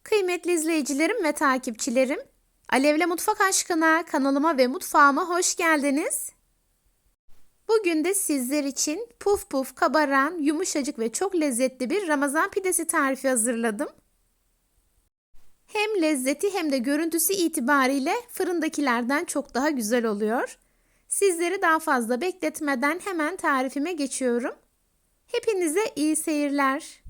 Kıymetli izleyicilerim ve takipçilerim, Alevle Mutfak Aşkına kanalıma ve mutfağıma hoş geldiniz. Bugün de sizler için puf puf kabaran, yumuşacık ve çok lezzetli bir Ramazan pidesi tarifi hazırladım. Hem lezzeti hem de görüntüsü itibariyle fırındakilerden çok daha güzel oluyor. Sizleri daha fazla bekletmeden hemen tarifime geçiyorum. Hepinize iyi seyirler.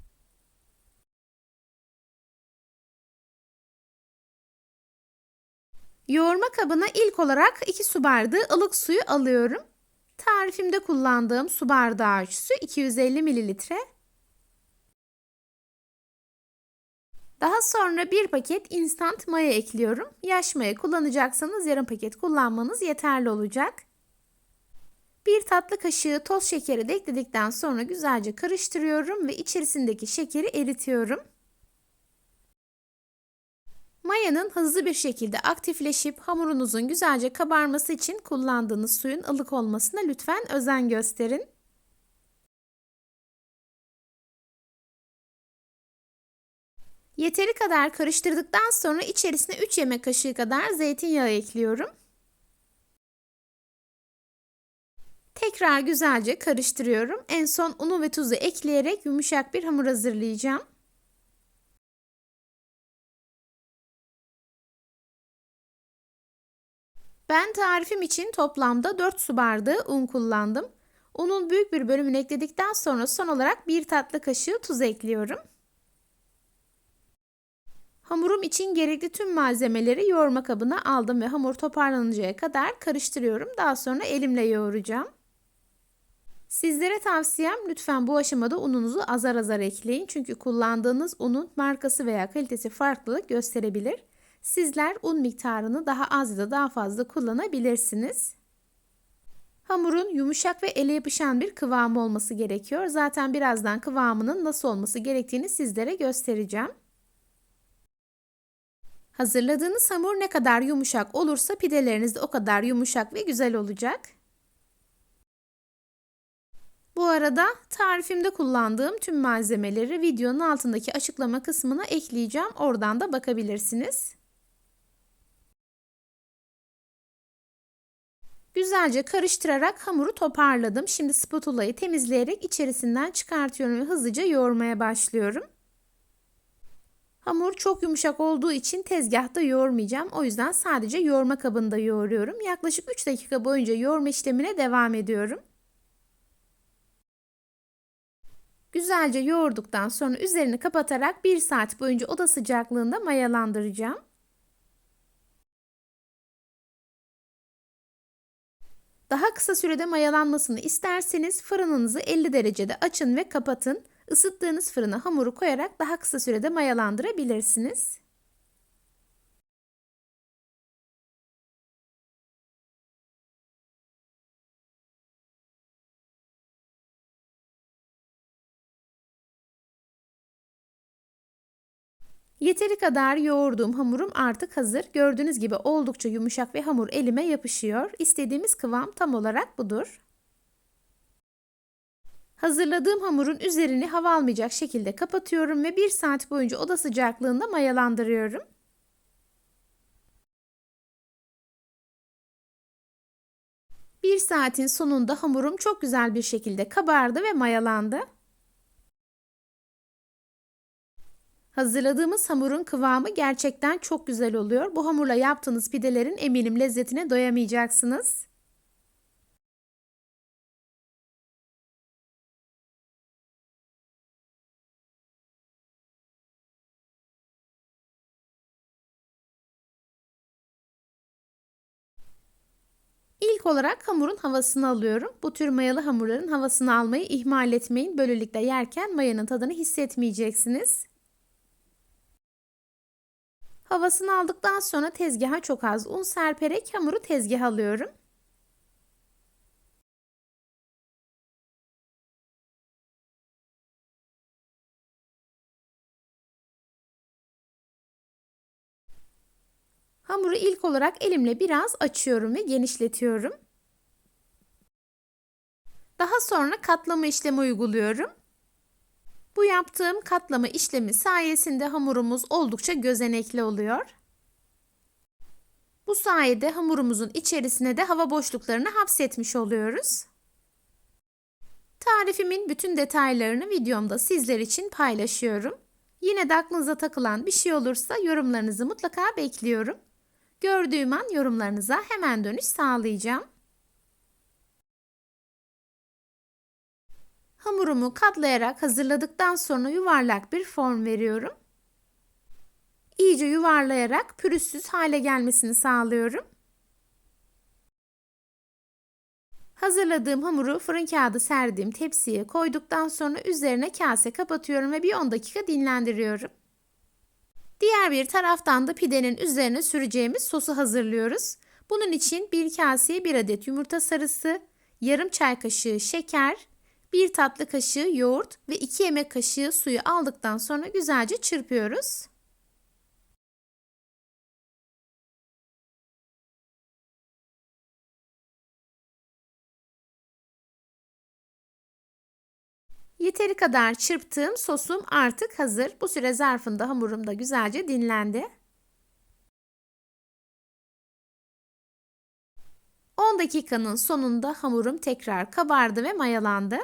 Yoğurma kabına ilk olarak 2 su bardağı ılık suyu alıyorum. Tarifimde kullandığım su bardağı ölçüsü 250 mililitre. Daha sonra 1 paket instant maya ekliyorum. Yaş maya kullanacaksanız yarım paket kullanmanız yeterli olacak. 1 tatlı kaşığı toz şekeri de ekledikten sonra güzelce karıştırıyorum ve içerisindeki şekeri eritiyorum. Mayanın hızlı bir şekilde aktifleşip hamurunuzun güzelce kabarması için kullandığınız suyun ılık olmasına lütfen özen gösterin. Yeteri kadar karıştırdıktan sonra içerisine 3 yemek kaşığı kadar zeytinyağı ekliyorum. Tekrar güzelce karıştırıyorum. En son unu ve tuzu ekleyerek yumuşak bir hamur hazırlayacağım. Ben tarifim için toplamda 4 su bardağı un kullandım. Unun büyük bir bölümünü ekledikten sonra son olarak 1 tatlı kaşığı tuz ekliyorum. Hamurum için gerekli tüm malzemeleri yoğurma kabına aldım ve hamur toparlanıncaya kadar karıştırıyorum. Daha sonra elimle yoğuracağım. Sizlere tavsiyem lütfen bu aşamada ununuzu azar azar ekleyin. Çünkü kullandığınız unun markası veya kalitesi farklılık gösterebilir. Sizler un miktarını daha az ya da daha fazla kullanabilirsiniz. Hamurun yumuşak ve ele yapışan bir kıvamı olması gerekiyor. Zaten birazdan kıvamının nasıl olması gerektiğini sizlere göstereceğim. Hazırladığınız hamur ne kadar yumuşak olursa pideleriniz de o kadar yumuşak ve güzel olacak. Bu arada tarifimde kullandığım tüm malzemeleri videonun altındaki açıklama kısmına ekleyeceğim. Oradan da bakabilirsiniz. Güzelce karıştırarak hamuru toparladım. Şimdi spatulayı temizleyerek içerisinden çıkartıyorum ve hızlıca yoğurmaya başlıyorum. Hamur çok yumuşak olduğu için tezgahta yoğurmayacağım. O yüzden sadece yoğurma kabında yoğuruyorum. Yaklaşık 3 dakika boyunca yoğurma işlemine devam ediyorum. Güzelce yoğurduktan sonra üzerini kapatarak 1 saat boyunca oda sıcaklığında mayalandıracağım. Daha kısa sürede mayalanmasını isterseniz fırınınızı 50 derecede açın ve kapatın. Isıttığınız fırına hamuru koyarak daha kısa sürede mayalandırabilirsiniz. Yeteri kadar yoğurduğum hamurum artık hazır. Gördüğünüz gibi oldukça yumuşak ve hamur elime yapışıyor. İstediğimiz kıvam tam olarak budur. Hazırladığım hamurun üzerini hava almayacak şekilde kapatıyorum ve 1 saat boyunca oda sıcaklığında mayalandırıyorum. 1 saatin sonunda hamurum çok güzel bir şekilde kabardı ve mayalandı. Hazırladığımız hamurun kıvamı gerçekten çok güzel oluyor. Bu hamurla yaptığınız pidelerin eminim lezzetine doyamayacaksınız. İlk olarak hamurun havasını alıyorum. Bu tür mayalı hamurların havasını almayı ihmal etmeyin. Böylelikle yerken mayanın tadını hissetmeyeceksiniz. Havasını aldıktan sonra tezgaha çok az un serperek hamuru tezgaha alıyorum. Hamuru ilk olarak elimle biraz açıyorum ve genişletiyorum. Daha sonra katlama işlemi uyguluyorum. Bu yaptığım katlama işlemi sayesinde hamurumuz oldukça gözenekli oluyor. Bu sayede hamurumuzun içerisine de hava boşluklarını hapsetmiş oluyoruz. Tarifimin bütün detaylarını videomda sizler için paylaşıyorum. Yine de aklınıza takılan bir şey olursa yorumlarınızı mutlaka bekliyorum. Gördüğüm an yorumlarınıza hemen dönüş sağlayacağım. Hamurumu katlayarak hazırladıktan sonra yuvarlak bir form veriyorum. İyice yuvarlayarak pürüzsüz hale gelmesini sağlıyorum. Hazırladığım hamuru fırın kağıdı serdiğim tepsiye koyduktan sonra üzerine kase kapatıyorum ve bir 10 dakika dinlendiriyorum. Diğer bir taraftan da pidenin üzerine süreceğimiz sosu hazırlıyoruz. Bunun için bir kaseye 1 adet yumurta sarısı, yarım çay kaşığı şeker, 1 tatlı kaşığı yoğurt ve 2 yemek kaşığı suyu aldıktan sonra güzelce çırpıyoruz. Yeteri kadar çırptığım sosum artık hazır. Bu süre zarfında hamurum da güzelce dinlendi. 10 dakikanın sonunda hamurum tekrar kabardı ve mayalandı.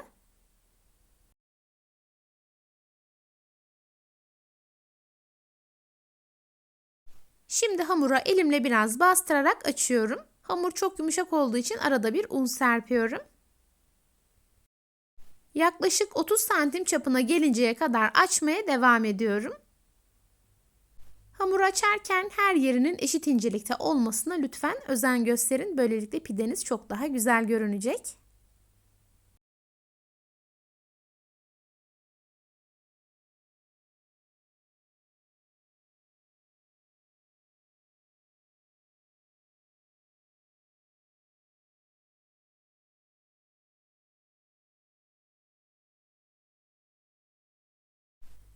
Şimdi hamura elimle biraz bastırarak açıyorum. Hamur çok yumuşak olduğu için arada bir un serpiyorum. Yaklaşık 30 santim çapına gelinceye kadar açmaya devam ediyorum. Hamur açarken her yerinin eşit incelikte olmasına lütfen özen gösterin. Böylelikle pideniz çok daha güzel görünecek.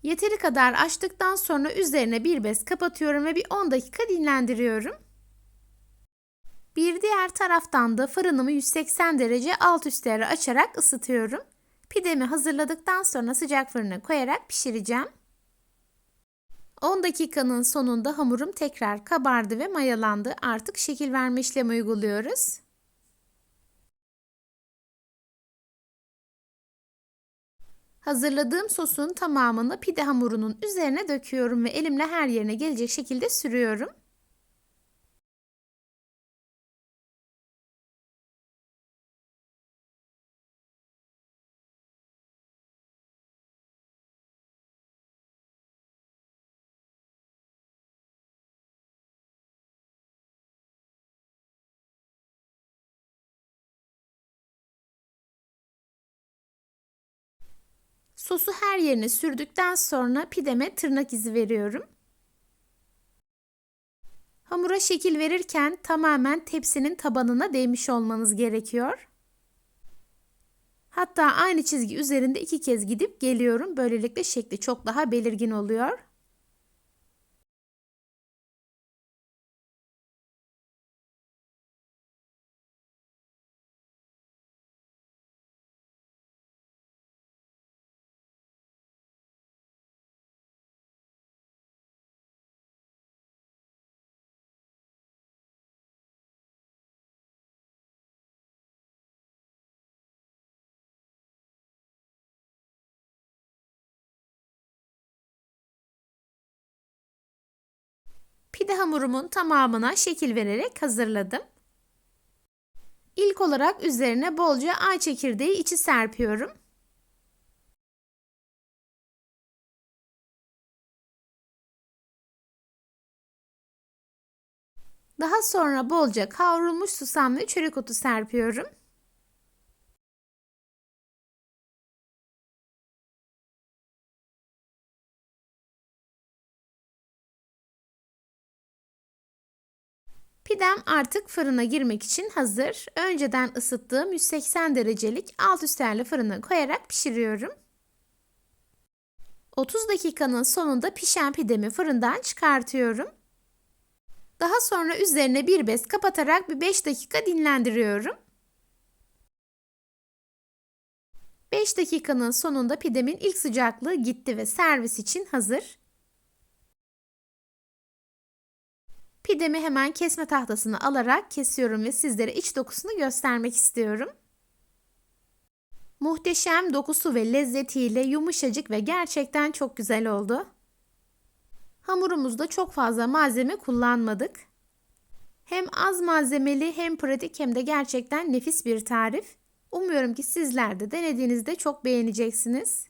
Yeteri kadar açtıktan sonra üzerine bir bez kapatıyorum ve bir 10 dakika dinlendiriyorum. Bir diğer taraftan da fırınımı 180 derece alt üst ayarı açarak ısıtıyorum. Pidemi hazırladıktan sonra sıcak fırına koyarak pişireceğim. 10 dakikanın sonunda hamurum tekrar kabardı ve mayalandı. Artık şekil verme işlemi uyguluyoruz. Hazırladığım sosun tamamını pide hamurunun üzerine döküyorum ve elimle her yerine gelecek şekilde sürüyorum. Sosu her yerine sürdükten sonra pideme tırnak izi veriyorum. Hamura şekil verirken tamamen tepsinin tabanına değmiş olmanız gerekiyor. Hatta aynı çizgi üzerinde 2 kez gidip geliyorum. Böylelikle şekli çok daha belirgin oluyor. Pide hamurumun tamamına şekil vererek hazırladım. İlk olarak üzerine bolca ay çekirdeği içi serpiyorum. Daha sonra bolca kavrulmuş susam ve çörek otu serpiyorum. Pidem artık fırına girmek için hazır. Önceden ısıttığım 180 derecelik alt üst ayarlı fırına koyarak pişiriyorum. 30 dakikanın sonunda pişen pidemi fırından çıkartıyorum. Daha sonra üzerine bir bez kapatarak bir 5 dakika dinlendiriyorum. 5 dakikanın sonunda pidemin ilk sıcaklığı gitti ve servis için hazır. Pidemi hemen kesme tahtasını alarak kesiyorum ve sizlere iç dokusunu göstermek istiyorum. Muhteşem dokusu ve lezzetiyle yumuşacık ve gerçekten çok güzel oldu. Hamurumuzda çok fazla malzeme kullanmadık. Hem az malzemeli hem pratik hem de gerçekten nefis bir tarif. Umuyorum ki sizler de denediğinizde çok beğeneceksiniz.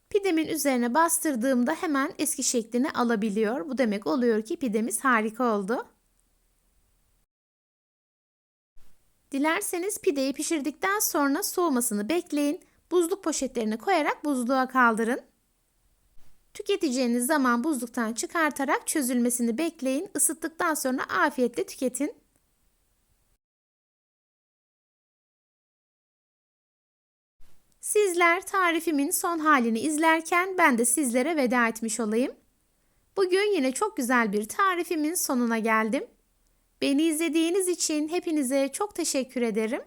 Pidemin üzerine bastırdığımda hemen eski şeklini alabiliyor. Bu demek oluyor ki pidemiz harika oldu. Dilerseniz pideyi pişirdikten sonra soğumasını bekleyin. Buzluk poşetlerine koyarak buzluğa kaldırın. Tüketeceğiniz zaman buzluktan çıkartarak çözülmesini bekleyin. Isıttıktan sonra afiyetle tüketin. Sizler tarifimin son halini izlerken ben de sizlere veda etmiş olayım. Bugün yine çok güzel bir tarifimin sonuna geldim. Beni izlediğiniz için hepinize çok teşekkür ederim.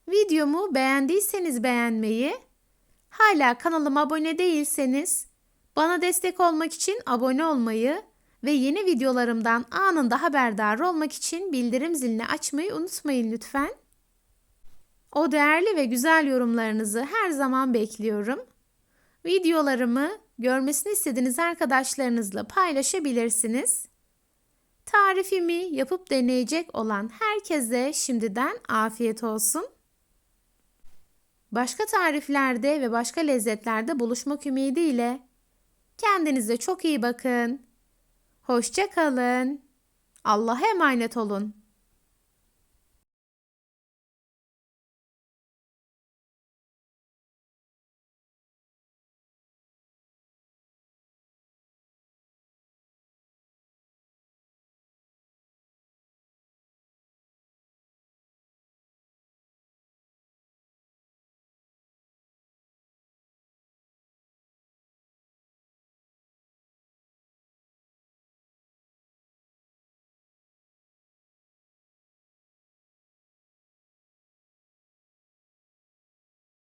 Videomu beğendiyseniz beğenmeyi, hala kanalıma abone değilseniz bana destek olmak için abone olmayı ve yeni videolarımdan anında haberdar olmak için bildirim zilini açmayı unutmayın lütfen. O değerli ve güzel yorumlarınızı her zaman bekliyorum. Videolarımı görmesini istediğiniz arkadaşlarınızla paylaşabilirsiniz. Tarifimi yapıp deneyecek olan herkese şimdiden afiyet olsun. Başka tariflerde ve başka lezzetlerde buluşmak ümidiyle kendinize çok iyi bakın. Hoşça kalın. Allah'a emanet olun.